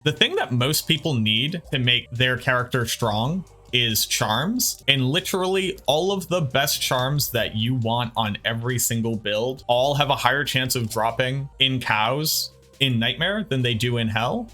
The thing that most people need to make their character strong is charms, and literally all of the best charms that you want on every single build all have a higher chance of dropping in cows in Nightmare than they do in Hell.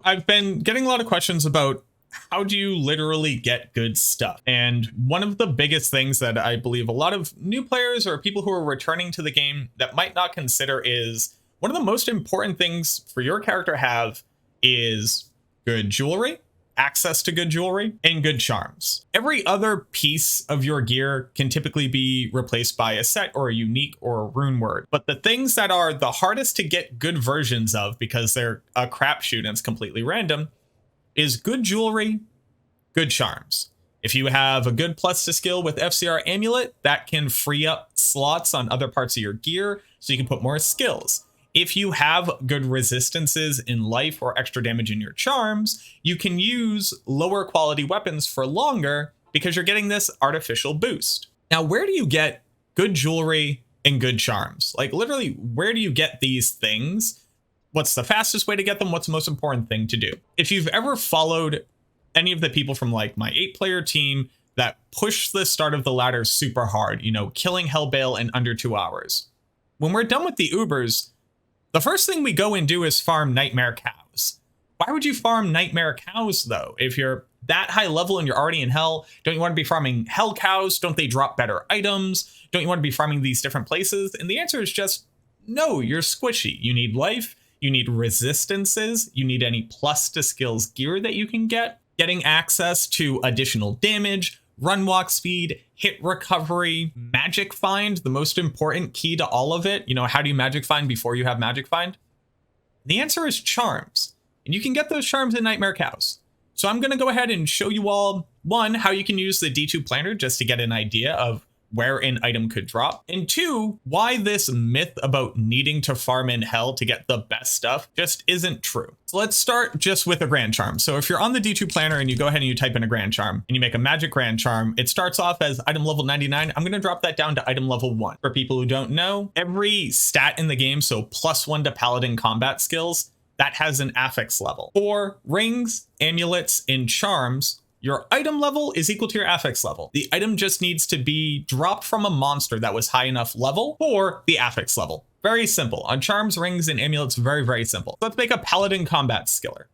I've been getting a lot of questions about how do you literally get good stuff? And one of the biggest things that I believe a lot of new players or people who are returning to the game that might not consider is one of the most important things for your character to have is good jewelry, access to good jewelry, and good charms. Every other piece of your gear can typically be replaced by a set or a unique or a rune word. But the things that are the hardest to get good versions of because they're a crapshoot and it's completely random is good jewelry, good charms. If you have a good plus to skill with FCR Amulet, that can free up slots on other parts of your gear so you can put more skills. If you have good resistances in life or extra damage in your charms, you can use lower quality weapons for longer because you're getting this artificial boost. Now, where do you get good jewelry and good charms? Like literally, where do you get these things? What's the fastest way to get them? What's the most important thing to do? If you've ever followed any of the people from like my 8-player team that push the start of the ladder super hard, you know, killing Hell Baal in under 2 hours. When we're done with the Ubers, the first thing we go and do is farm Nightmare cows. Why would you farm Nightmare cows though? If you're that high level and you're already in Hell, don't you want to be farming Hell cows? Don't they drop better items? Don't you want to be farming these different places? And the answer is just no, you're squishy. You need life. You need resistances. You need any plus to skills gear that you can get. Getting access to additional damage, run walk speed, hit recovery, magic find, the most important key to all of it. You know, how do you magic find before you have magic find? The answer is charms. And you can get those charms in Nightmare Cows. So I'm going to go ahead and show you all, one, how you can use the D2 planner just to get an idea of where an item could drop, and 2, why this myth about needing to farm in Hell to get the best stuff just isn't true. So let's start just with a grand charm. So if you're on the D2 planner and you go ahead and you type in a grand charm and you make a magic grand charm, it starts off as item level 99. I'm going to drop that down to item level 1. For people who don't know, every stat in the game, so +1 to paladin combat skills, that has an affix level. For rings, amulets, and charms, your item level is equal to your affix level. The item just needs to be dropped from a monster that was high enough level for the affix level. Very simple. On charms, rings, and amulets, very, very simple. Let's make a paladin combat skiller.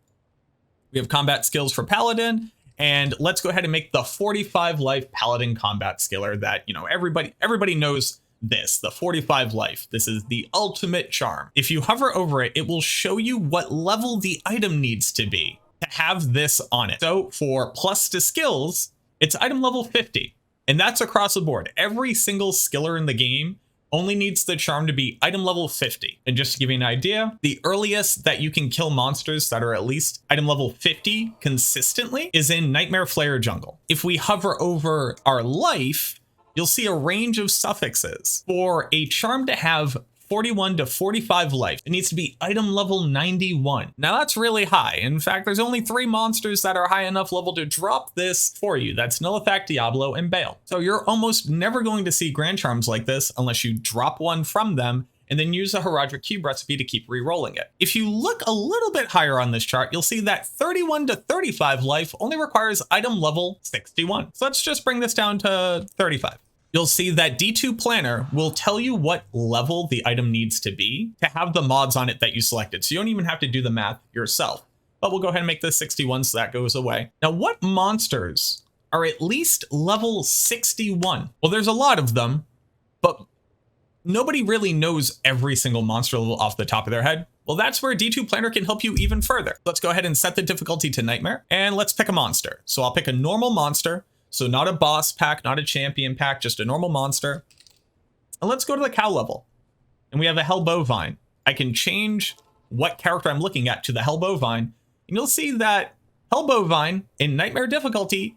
We have combat skills for paladin, and let's go ahead and make the 45 life paladin combat skiller that, you know, everybody knows this, the 45 life. This is the ultimate charm. If you hover over it, it will show you what level the item needs to be to have this on it. So for plus to skills, it's item level 50. And that's across the board. Every single skiller in the game only needs the charm to be item level 50. And just to give you an idea, the earliest that you can kill monsters that are at least item level 50 consistently is in Nightmare Flare Jungle. If we hover over our life, you'll see a range of suffixes. For a charm to have 41 to 45 life, it needs to be item level 91. Now that's really high. In fact, there's only 3 monsters that are high enough level to drop this for you. That's Nullifact, Diablo, and Baal. So you're almost never going to see grand charms like this unless you drop one from them and then use a Herodric Cube recipe to keep re-rolling it. If you look a little bit higher on this chart, you'll see that 31 to 35 life only requires item level 61. So let's just bring this down to 35. You'll see that D2 Planner will tell you what level the item needs to be to have the mods on it that you selected. So you don't even have to do the math yourself. But we'll go ahead and make this 61 so that goes away. Now, what monsters are at least level 61? Well, there's a lot of them, but nobody really knows every single monster level off the top of their head. Well, that's where D2 Planner can help you even further. Let's go ahead and set the difficulty to Nightmare, and let's pick a monster. So I'll pick a normal monster. So not a boss pack, not a champion pack, just a normal monster. And let's go to the cow level. And we have a Hell Bovine. I can change what character I'm looking at to the Hell Bovine. And you'll see that Hell Bovine in Nightmare difficulty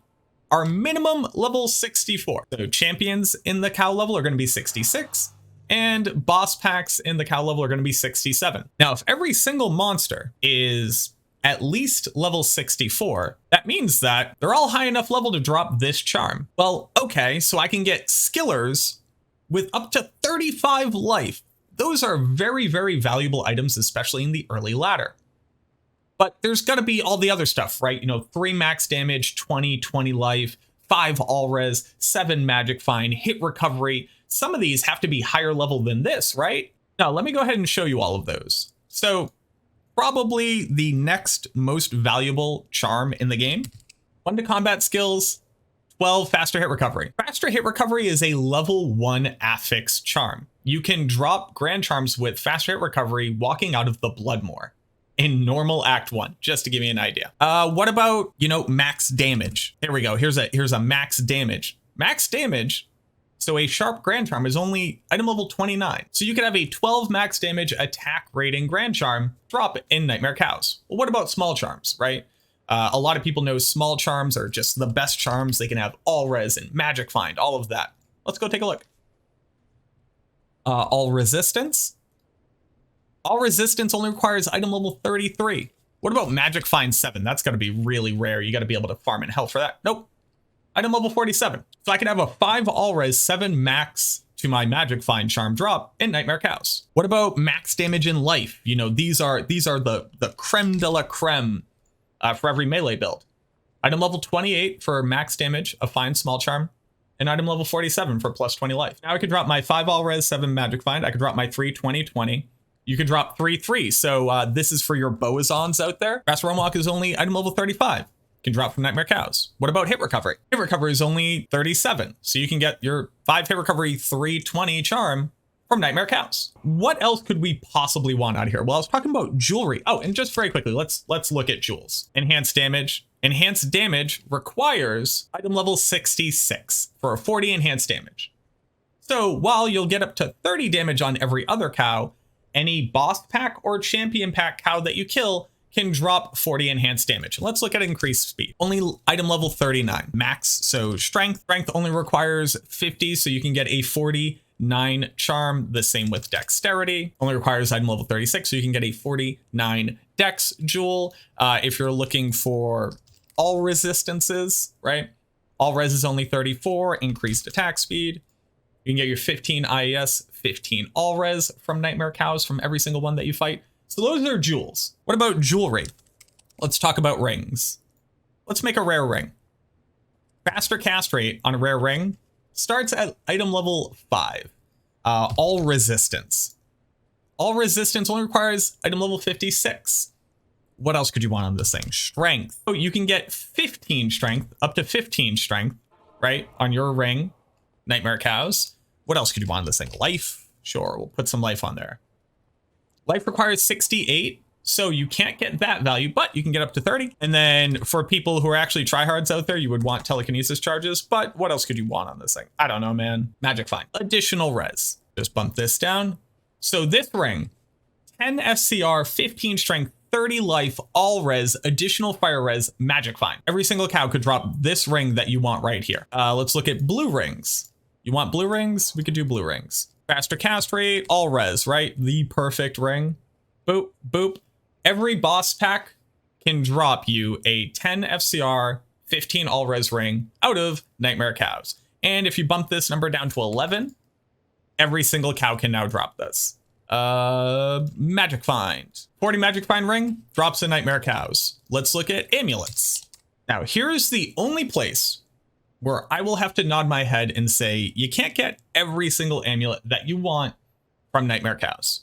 are minimum level 64. So champions in the cow level are going to be 66. And boss packs in the cow level are going to be 67. Now, if every single monster is at least level 64, that means that they're all high enough level to drop this charm. Well, okay, so I can get skillers with up to 35 life. Those are very, very valuable items, especially in the early ladder. But there's got to be all the other stuff, right? 3 max damage, 20 life, 5 all res, 7 magic find, hit recovery. Some of these have to be higher level than this, right? Now, let me go ahead and show you all of those. So probably the next most valuable charm in the game, 1 to combat skills, 12 faster hit recovery. Faster hit recovery is a level 1 affix charm. You can drop grand charms with faster hit recovery walking out of the Bloodmoor in normal Act 1, just to give you an idea. What about, max damage? There we go. Here's a max damage. Max damage. So a sharp grand charm is only item level 29. So you could have a 12 max damage attack rating grand charm drop in Nightmare Cows. Well, what about small charms, right? A lot of people know small charms are just the best charms. They can have all res and magic find, all of that. Let's go take a look. All resistance. All resistance only requires item level 33. What about magic find 7? That's going to be really rare. You got to be able to farm in hell for that. Nope. Item level 47. So I can have a 5 all res, 7 max to my magic find charm drop in Nightmare Cows. What about max damage in life? These are the creme de la creme for every melee build. Item level 28 for max damage, a find small charm, and item level 47 for plus 20 life. Now I could drop my 5 all res, 7 magic find. I could drop my 3 20. You could drop 3. So this is for your Boazons out there. Fast Realm Walk is only item level 35. Can drop from Nightmare Cows. What about hit recovery? Hit recovery is only 37. So you can get your 5 hit recovery, 320 charm from Nightmare Cows. What else could we possibly want out of here? Well, I was talking about jewelry. Oh, and just very quickly, let's look at jewels. Enhanced damage. Enhanced damage requires item level 66 for a 40 enhanced damage. So while you'll get up to 30 damage on every other cow, any boss pack or champion pack cow that you kill can drop 40 enhanced damage. Let's look at increased speed. Only item level 39 max. So strength only requires 50. So you can get a 49 charm. The same with dexterity. Only requires item level 36. So you can get a 49 dex jewel. If you're looking for all resistances, right? All res is only 34. Increased attack speed. You can get your 15 IES, 15 all res from Nightmare Cows from every single one that you fight. So those are jewels. What about jewelry? Let's talk about rings. Let's make a rare ring. Faster cast rate on a rare ring starts at item level 5. All resistance. All resistance only requires item level 56. What else could you want on this thing? Strength. Oh, you can get 15 strength, up to 15 strength, right? On your ring, Nightmare Cows. What else could you want on this thing? Life. Sure, we'll put some life on there. Life requires 68, so you can't get that value, but you can get up to 30. And then for people who are actually tryhards out there, you would want telekinesis charges, but what else could you want on this thing? I don't know, man. Magic find. Additional res. Just bump this down. So this ring, 10 FCR, 15 strength, 30 life, all res, additional fire res, magic find. Every single cow could drop this ring that you want right here. Let's look at blue rings. You want blue rings? We could do blue rings. Faster cast rate, all res, right? The perfect ring. Boop, boop. Every boss pack can drop you a 10 FCR, 15 all res ring out of Nightmare Cows. And if you bump this number down to 11, every single cow can now drop this. Magic find. 40 magic find ring drops in Nightmare Cows. Let's look at amulets. Now, here's the only place where I will have to nod my head and say, you can't get every single amulet that you want from Nightmare Cows.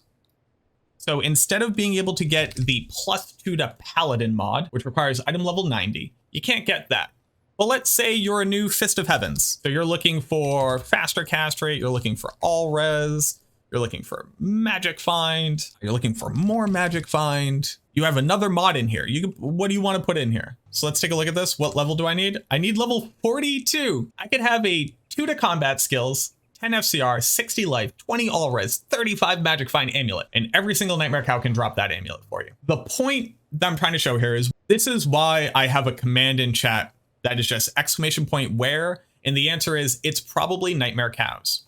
So instead of being able to get the +2 to paladin mod, which requires item level 90, you can't get that. Well, let's say you're a new Fist of Heavens. So you're looking for faster cast rate, you're looking for all res, you're looking for magic find, you're looking for more magic find. You have another mod in here. What do you want to put in here? So let's take a look at this. What level do I need? I need level 42. I could have a 2 to combat skills, 10 FCR, 60 life, 20 all res, 35 magic find amulet, and every single Nightmare Cow can drop that amulet for you. The point that I'm trying to show here is this is why I have a command in chat that is just _where, and the answer is it's probably Nightmare Cows.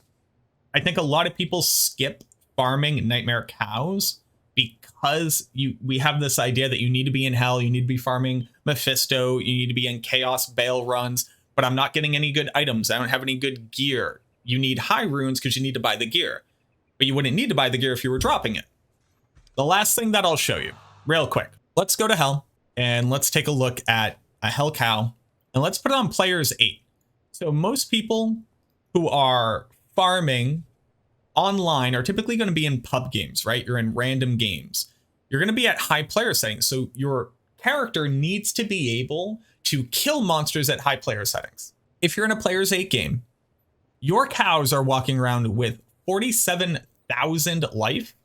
I think a lot of people skip farming Nightmare Cows because we have this idea that you need to be in hell, you need to be farming Mephisto, you need to be in Chaos Baal runs, but I'm not getting any good items. I don't have any good gear. you need high runes because you need to buy the gear. But you wouldn't need to buy the gear if you were dropping it. The last thing that I'll show you, real quick. Let's go to Hell, and let's take a look at a Hell cow, and let's put it on players 8. So most people who are farming online are typically going to be in pub games, right? You're in random games. You're going to be at high player settings. So your character needs to be able to kill monsters at high player settings. If you're in a player's 8 game, your cows are walking around with 47,000 life,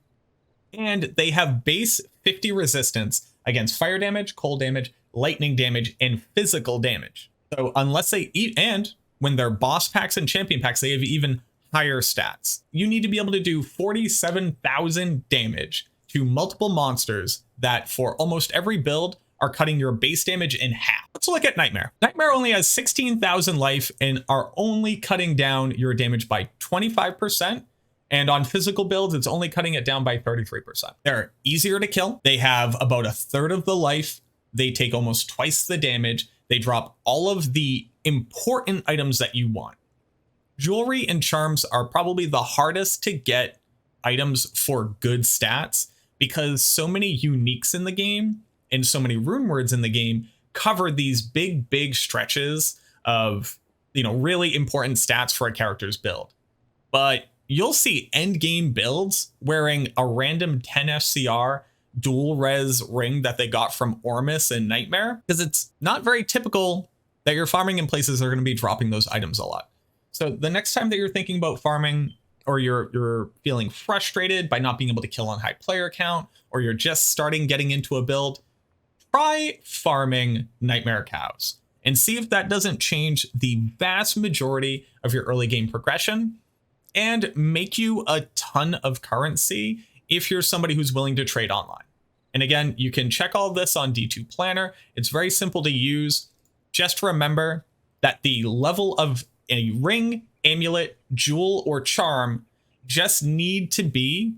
and they have base 50 resistance against fire damage, cold damage, lightning damage, and physical damage. So unless they eat, and when they're boss packs and champion packs, they have even higher stats. You need to be able to do 47,000 damage to multiple monsters that for almost every build are cutting your base damage in half. Let's look at Nightmare. Nightmare only has 16,000 life and are only cutting down your damage by 25%. And on physical builds, it's only cutting it down by 33%. They're easier to kill. They have about a third of the life. They take almost twice the damage. They drop all of the important items that you want. Jewelry and charms are probably the hardest to get items for good stats because so many uniques in the game and so many rune words in the game cover these big stretches of, really important stats for a character's build. But you'll see end game builds wearing a random 10 FCR dual res ring that they got from Ormus and Nightmare, because it's not very typical that you're farming in places that are going to be dropping those items a lot. So the next time that you're thinking about farming, or you're feeling frustrated by not being able to kill on high player count, or you're just getting into a build, try farming Nightmare cows and see if that doesn't change the vast majority of your early game progression and make you a ton of currency if you're somebody who's willing to trade online. And again, you can check all this on D2 Planner. It's very simple to use. Just remember that the level of a ring, amulet, jewel, or charm just need to be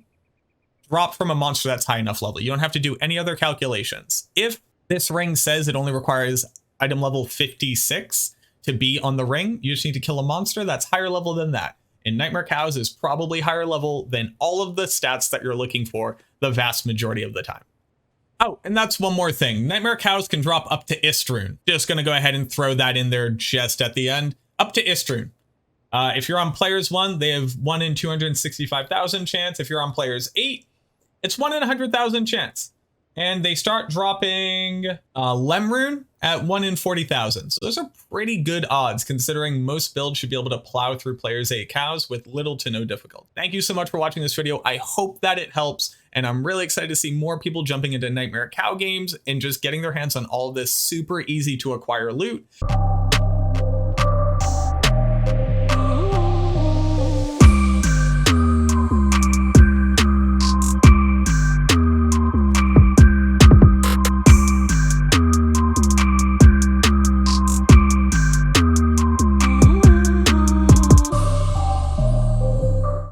dropped from a monster that's high enough level. You don't have to do any other calculations. If this ring says it only requires item level 56 to be on the ring, you just need to kill a monster that's higher level than that. And Nightmare Cows is probably higher level than all of the stats that you're looking for the vast majority of the time. Oh, and that's one more thing. Nightmare Cows can drop up to Istrune. Just going to go ahead and throw that in there just at the end. Up to Istrune. If you're on players 1, they have 1 in 265,000 chance. If you're on players 8, it's 1 in 100,000 chance. And they start dropping Lemrune at 1 in 40,000. So those are pretty good odds considering most builds should be able to plow through players 8 cows with little to no difficulty. Thank you so much for watching this video. I hope that it helps. And I'm really excited to see more people jumping into Nightmare Cow games and just getting their hands on all this super easy to acquire loot.